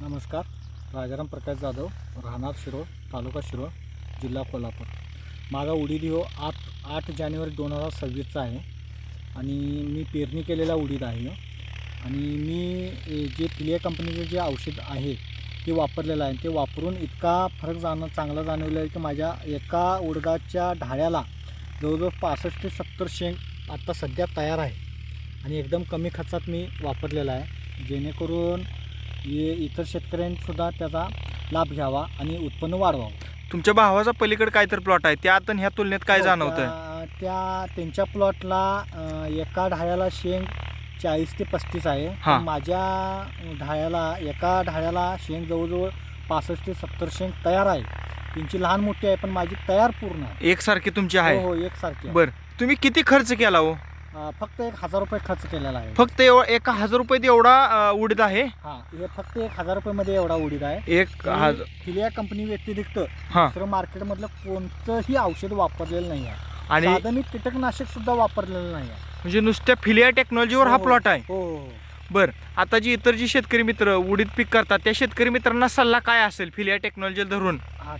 नमस्कार. राजाराम प्रकाश जाधव, राहणार शिरोळ, तालुका शिरोळ, जिल्हा कोल्हापूर. माझा उडीद हो 8 जानेवारी 2026चा आहे आणि मी पेरणी केलेला उडीद आहे. आणि मी जे फिलिया कंपनीचं जे औषध आहे ते वापरलेलं आहे. ते वापरून इतका फरक चांगला जाणवला आहे की माझ्या एका उडदाच्या ढाळ्याला जवळजवळ 65 ते 70 शेंग आत्ता सध्या तयार आहे आणि एकदम कमी खर्चात मी वापरलेला आहे, जेणेकरून इतर शेतकऱ्यांनीसुद्धा त्याचा लाभ घ्यावा आणि उत्पन्न वाढवावं. तुमच्या भावाचा पलीकडे काय तर प्लॉट आहे, त्यात आणि ह्या तुलनेत काय जाणवतंय? त्यांच्या प्लॉटला एका ढाळ्याला शेंग 40 ते 35 आहे. माझ्या ढाळ्याला एका ढाळ्याला शेंग जवळजवळ 65 ते 70 शेंग तयार आहे. त्यांची लहान मोठी आहे पण माझी तयार पूर्ण आहे. एकसारखी तुमची आहे? हो, एकसारखी. बरं, तुम्ही किती खर्च केला हो? फक्त 1000 रुपये खर्च केलेला आहे. फक्त 1000 रुपयेत एवढा उडीद आहे? हे फक्त 1000 रुपयेमध्ये एवढा उडीद आहे. फिलिया कंपनी व्यतिरिक्त दुसरं मार्केटमधलं कोणतंही औषध वापरलेलं नाही आहे आणि साधं मी कीटकनाशक सुद्धा वापरलेलं नाही आहे. म्हणजे नुसत्या फिलिया टेक्नॉलॉजीवर हा प्लॉट आहे? हो. बरं, आता जी इतर जी शेतकरी मित्र उडीद पीक करतात त्या शेतकरी मित्रांना सल्ला काय असेल फिलिया टेक्नॉलॉजी धरून?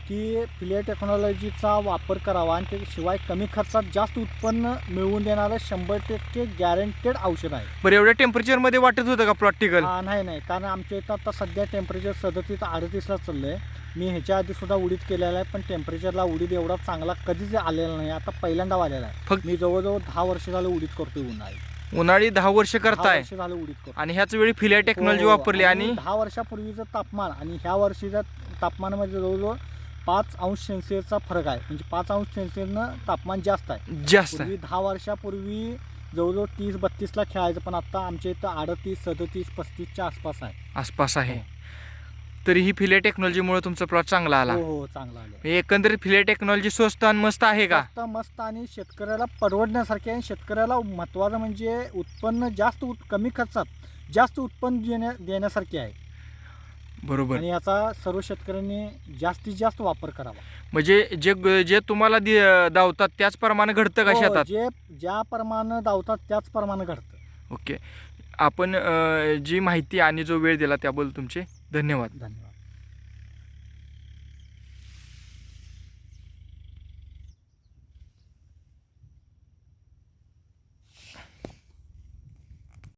की फिलिया टेक्नॉलॉजीचा वापर करावा आणि त्याशिवाय कमी खर्चात जास्त उत्पन्न मिळवून देणारं 100% गॅरंटेड औषध आहे. बरं, एवढ्या टेम्परेचरमध्ये वाटत होतं का प्लॉट टिकल? नाही, कारण आमच्या इथं आता सध्या टेम्परेचर 37-38ला चाललं आहे. मी ह्याच्या आधी सुद्धा उडीद केलेला आहे पण टेम्परेचरला उडीद एवढा चांगला कधीच आलेला नाही. आता पहिल्यांदा आलेला आहे. फक्त मी जवळजवळ 10 वर्ष झालं उडीद करतोय. उन्हाळी 10 वर्ष करताय झालं उडीद करतो आणि ह्याच वेळी फिलिया टेक्नॉलॉजी वापरली. आणि 10 वर्षापूर्वीचं तापमान आणि ह्या वर्षीच्या तापमानामध्ये जवळजवळ 5 अंश सेल्सिअसचा फरक आहे. म्हणजे 5 अंश सेल्सिअसनं तापमान जास्त आहे. 10 वर्षापूर्वी जवळजवळ 30-32ला खेळायचं पण आता आमच्या इथं 38-37-35च्या आसपास आहे. तरी ही फिलिया टेक्नॉलॉजीमुळे तुमचा प्लॉट चांगला आला? हो, चांगला आला. एकंदरीत फिलिया टेक्नॉलॉजी स्वस्त आणि मस्त आहे का? मस्त आणि शेतकऱ्याला परवडण्यासारखे आहे. शेतकऱ्याला महत्त्वाचं म्हणजे उत्पन्न जास्त कमी खर्चात जास्त उत्पन्न देण्यासारखे आहे. बरोबर. आणि याचा सर्व शेतकऱ्यांनी जास्तीत जास्त वापर करावा. म्हणजे जे तुम्हाला दावतात त्याचप्रमाणे घडतं का शेतात? ज्या प्रमाणे दावतात त्याच प्रमाणे घडतं. ओके. आपण जी माहिती आणि जो वेळ दिला त्याबद्दल तुमचे धन्यवाद.